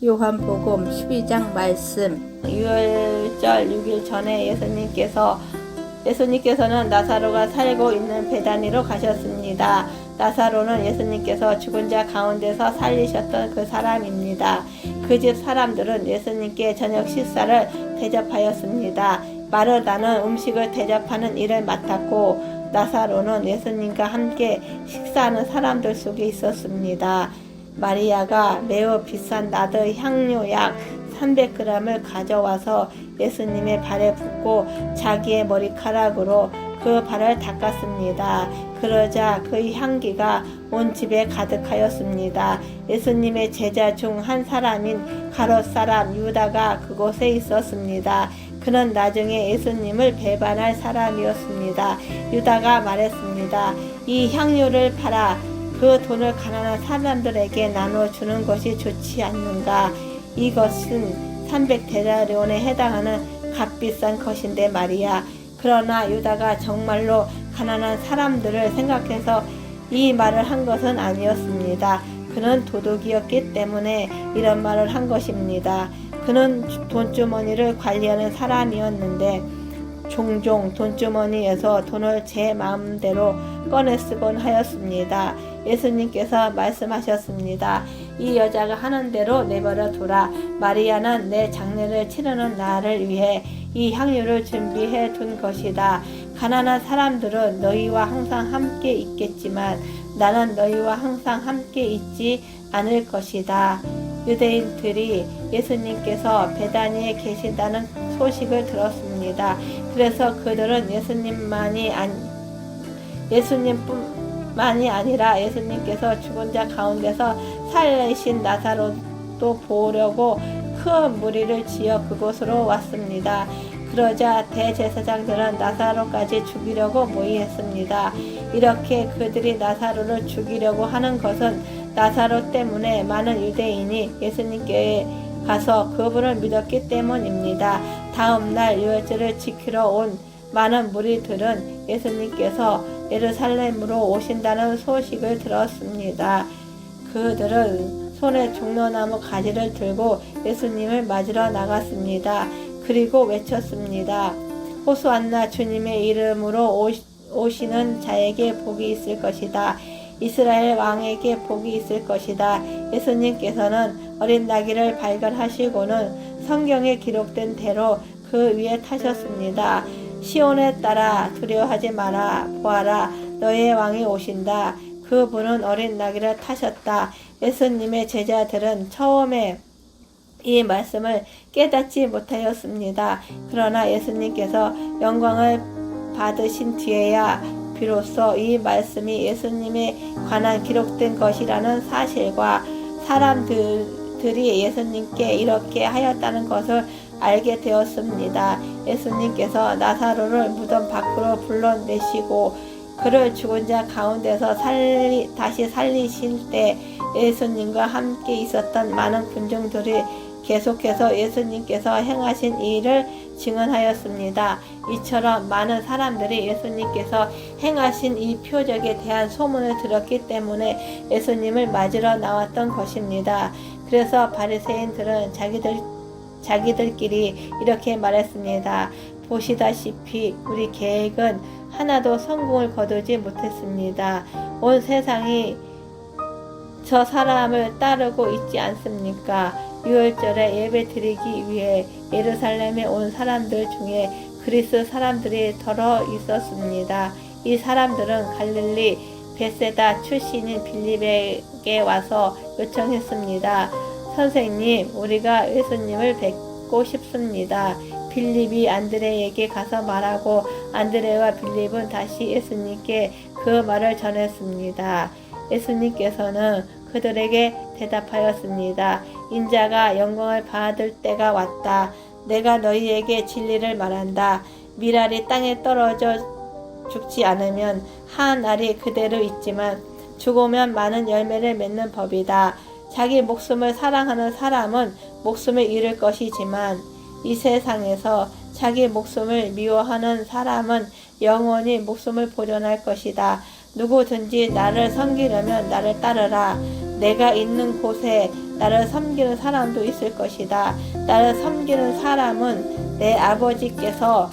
요한복음 12장 말씀. 6월절 6일 전에 예수님께서는 나사로가 살고 있는 베다니로 가셨습니다. 나사로는 예수님께서 죽은 자 가운데서 살리셨던 그 사람입니다. 그 집 사람들은 예수님께 저녁 식사를 대접하였습니다. 마르다는 음식을 대접하는 일을 맡았고 나사로는 예수님과 함께 식사하는 사람들 속에 있었습니다. 마리아가 매우 비싼 나드 향료약 300g을 가져와서 예수님의 발에 붓고 자기의 머리카락으로 그 발을 닦았습니다. 그러자 그 향기가 온 집에 가득하였습니다. 예수님의 제자 중 한 사람인 가롯 사람 유다가 그곳에 있었습니다. 그는 나중에 예수님을 배반할 사람이었습니다. 유다가 말했습니다. 이 향료를 팔아 그 돈을 가난한 사람들에게 나눠주는 것이 좋지 않는가? 이것은 300데나리온에 해당하는 값비싼 것인데 말이야. 그러나 유다가 정말로 가난한 사람들을 생각해서 이 말을 한 것은 아니었습니다. 그는 도둑이었기 때문에 이런 말을 한 것입니다. 그는 돈주머니를 관리하는 사람이었는데 종종 돈주머니에서 돈을 제 마음대로 꺼내 쓰곤 하였습니다. 예수님께서 말씀하셨습니다. 이 여자가 하는 대로 내버려 두라. 마리아는 내 장례를 치르는 날을 위해 이 향료를 준비해 둔 것이다. 가난한 사람들은 너희와 항상 함께 있겠지만 나는 너희와 항상 함께 있지 않을 것이다. 유대인들이 예수님께서 베다니에 계신다는 소식을 들었습니다. 그래서 그들은 예수님뿐만이 아니라 예수님께서 죽은 자 가운데서 살리신 나사로도 보려고 큰 무리를 지어 그곳으로 왔습니다. 그러자 대제사장들은 나사로까지 죽이려고 모의했습니다. 이렇게 그들이 나사로를 죽이려고 하는 것은 나사로 때문에 많은 유대인이 예수님께 가서 그분을 믿었기 때문입니다. 다음 날 유월절을 지키러 온 많은 무리들은 예수님께서 예루살렘으로 오신다는 소식을 들었습니다. 그들은 손에 종려나무 가지를 들고 예수님을 맞으러 나갔습니다. 그리고 외쳤습니다. 호수안나 주님의 이름으로 오시는 자에게 복이 있을 것이다. 이스라엘 왕에게 복이 있을 것이다. 예수님께서는 어린 나귀를 발견하시고는 성경에 기록된 대로 그 위에 타셨습니다. 시온에 따라 두려워하지 마라. 보아라, 너의 왕이 오신다. 그분은 어린 나귀를 타셨다. 예수님의 제자들은 처음에 이 말씀을 깨닫지 못하였습니다. 그러나 예수님께서 영광을 받으신 뒤에야 비로소 이 말씀이 예수님에 관한 기록된 것이라는 사실과 사람들이 예수님께 이렇게 하였다는 것을 알게 되었습니다. 예수님께서 나사로를 무덤 밖으로 불러내시고 그를 죽은 자 가운데서 다시 살리실 때 예수님과 함께 있었던 많은 군중들이 계속해서 예수님께서 행하신 일을 증언하였습니다. 이처럼 많은 사람들이 예수님께서 행하신 이 표적에 대한 소문을 들었기 때문에 예수님을 맞으러 나왔던 것입니다. 그래서 바리새인들은 자기들끼리 이렇게 말했습니다. 보시다시피 우리 계획은 하나도 성공을 거두지 못했습니다. 온 세상이 저 사람을 따르고 있지 않습니까? 유월절에 예배 드리기 위해 예루살렘에 온 사람들 중에 그리스 사람들이 더러 있었습니다. 이 사람들은 갈릴리 벳세다 출신인 빌립에게 와서 요청했습니다. 선생님, 우리가 예수님을 뵙고 싶습니다. 빌립이 안드레에게 가서 말하고 안드레와 빌립은 다시 예수님께 그 말을 전했습니다. 예수님께서는 그들에게 대답하였습니다. 인자가 영광을 받을 때가 왔다. 내가 너희에게 진리를 말한다. 밀알이 땅에 떨어져 죽지 않으면 한 알이 그대로 있지만 죽으면 많은 열매를 맺는 법이다. 자기 목숨을 사랑하는 사람은 목숨을 잃을 것이지만 이 세상에서 자기 목숨을 미워하는 사람은 영원히 목숨을 보존할 것이다. 누구든지 나를 섬기려면 나를 따르라. 내가 있는 곳에 나를 섬기는 사람도 있을 것이다. 나를 섬기는 사람은 내 아버지께서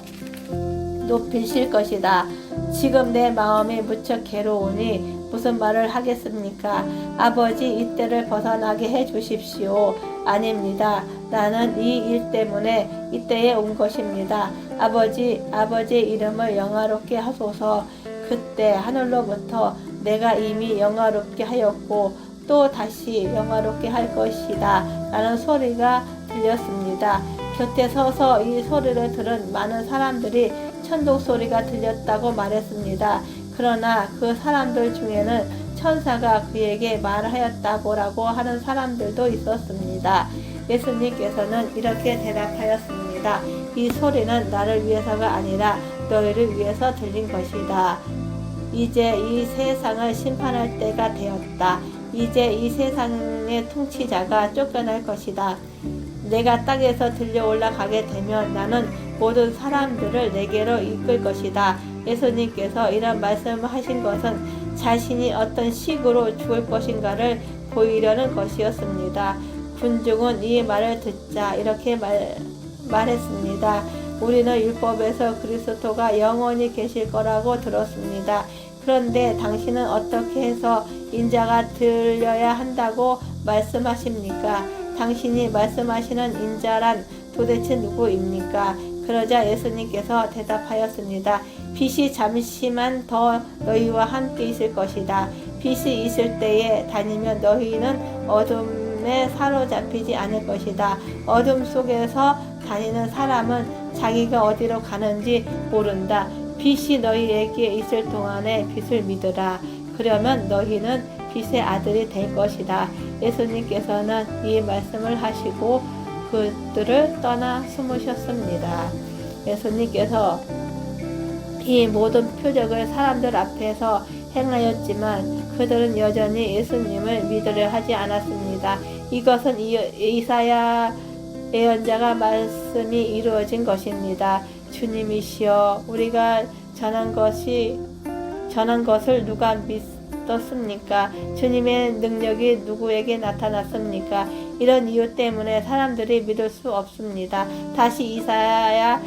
높이실 것이다. 지금 내 마음이 무척 괴로우니 무슨 말을 하겠습니까? 아버지, 이때를 벗어나게 해 주십시오. 아닙니다. 나는 이 일 때문에 이때에 온 것입니다. 아버지의 이름을 영화롭게 하소서. 그때 하늘로부터 내가 이미 영화롭게 하였고 또 다시 영화롭게 할 것이다 라는 소리가 들렸습니다. 곁에 서서 이 소리를 들은 많은 사람들이 천독 소리가 들렸다고 말했습니다. 그러나 그 사람들 중에는 천사가 그에게 말하였다고라고 하는 사람들도 있었습니다. 예수님께서는 이렇게 대답하였습니다. 이 소리는 나를 위해서가 아니라 너희를 위해서 들린 것이다. 이제 이 세상을 심판할 때가 되었다. 이제 이 세상의 통치자가 쫓겨날 것이다. 내가 땅에서 들려 올라가게 되면 나는 모든 사람들을 내게로 이끌 것이다. 예수님께서 이런 말씀을 하신 것은 자신이 어떤 식으로 죽을 것인가를 보이려는 것이었습니다. 군중은 이 말을 듣자 이렇게 말했습니다. 우리는 율법에서 그리스도가 영원히 계실 거라고 들었습니다. 그런데 당신은 어떻게 해서 인자가 들려야 한다고 말씀하십니까? 당신이 말씀하시는 인자란 도대체 누구입니까? 그러자 예수님께서 대답하였습니다. 빛이 잠시만 더 너희와 함께 있을 것이다. 빛이 있을 때에 다니면 너희는 어둠에 사로잡히지 않을 것이다. 어둠 속에서 다니는 사람은 자기가 어디로 가는지 모른다. 빛이 너희에게 있을 동안에 빛을 믿으라. 그러면 너희는 빛의 아들이 될 것이다. 예수님께서는 이 말씀을 하시고 그들을 떠나 숨으셨습니다. 예수님께서 이 모든 표적을 사람들 앞에서 행하였지만 그들은 여전히 예수님을 믿으려 하지 않았습니다. 이것은 이사야 예언자가 말씀이 이루어진 것입니다. 주님이시여, 우리가 전한 것을 누가 믿었습니까? 주님의 능력이 누구에게 나타났습니까? 이런 이유 때문에 사람들이 믿을 수 없습니다. 다시 이사야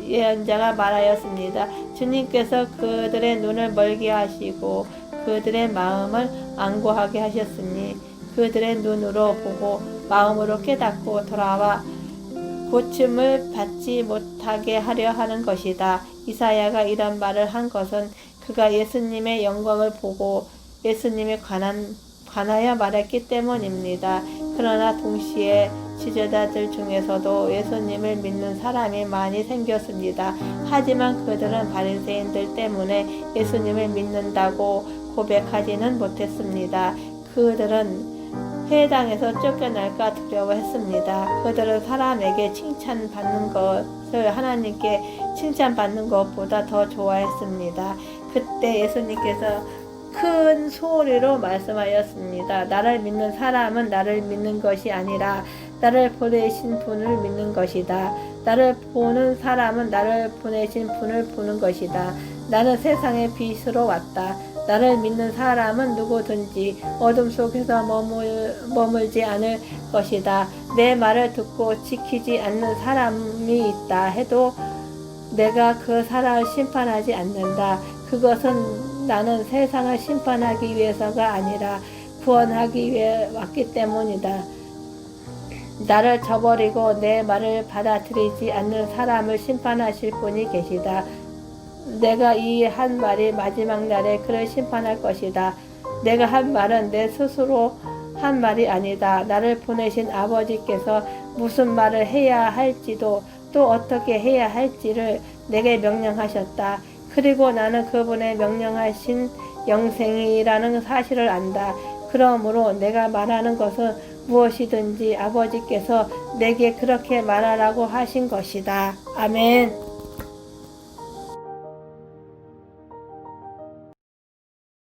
예언자가 말하였습니다. 주님께서 그들의 눈을 멀게 하시고 그들의 마음을 안고하게 하셨으니 그들의 눈으로 보고 마음으로 깨닫고 돌아와 고침을 받지 못하게 하려 하는 것이다. 이사야가 이런 말을 한 것은 그가 예수님의 영광을 보고 예수님에 관하여 말했기 때문입니다. 그러나 동시에 지도자들 중에서도 예수님을 믿는 사람이 많이 생겼습니다. 하지만 그들은 바리새인들 때문에 예수님을 믿는다고 고백하지는 못했습니다. 그들은 회당에서 쫓겨날까 두려워했습니다. 그들은 사람에게 칭찬받는 것을 하나님께 칭찬받는 것보다 더 좋아했습니다. 그때 예수님께서 큰 소리로 말씀하였습니다. 나를 믿는 사람은 나를 믿는 것이 아니라 나를 보내신 분을 믿는 것이다. 나를 보는 사람은 나를 보내신 분을 보는 것이다. 나는 세상의 빛으로 왔다. 나를 믿는 사람은 누구든지 어둠 속에서 머물지 않을 것이다. 내 말을 듣고 지키지 않는 사람이 있다 해도 내가 그 사람을 심판하지 않는다. 그것은 나는 세상을 심판하기 위해서가 아니라 구원하기 위해 왔기 때문이다. 나를 저버리고 내 말을 받아들이지 않는 사람을 심판하실 분이 계시다. 내가 이 한 말이 마지막 날에 그를 심판할 것이다. 내가 한 말은 내 스스로 한 말이 아니다. 나를 보내신 아버지께서 무슨 말을 해야 할지도 또 어떻게 해야 할지를 내게 명령하셨다. 그리고 나는 그분의 명령하신 영생이라는 사실을 안다. 그러므로 내가 말하는 것은 무엇이든지 아버지께서 내게 그렇게 말하라고 하신 것이다. 아멘.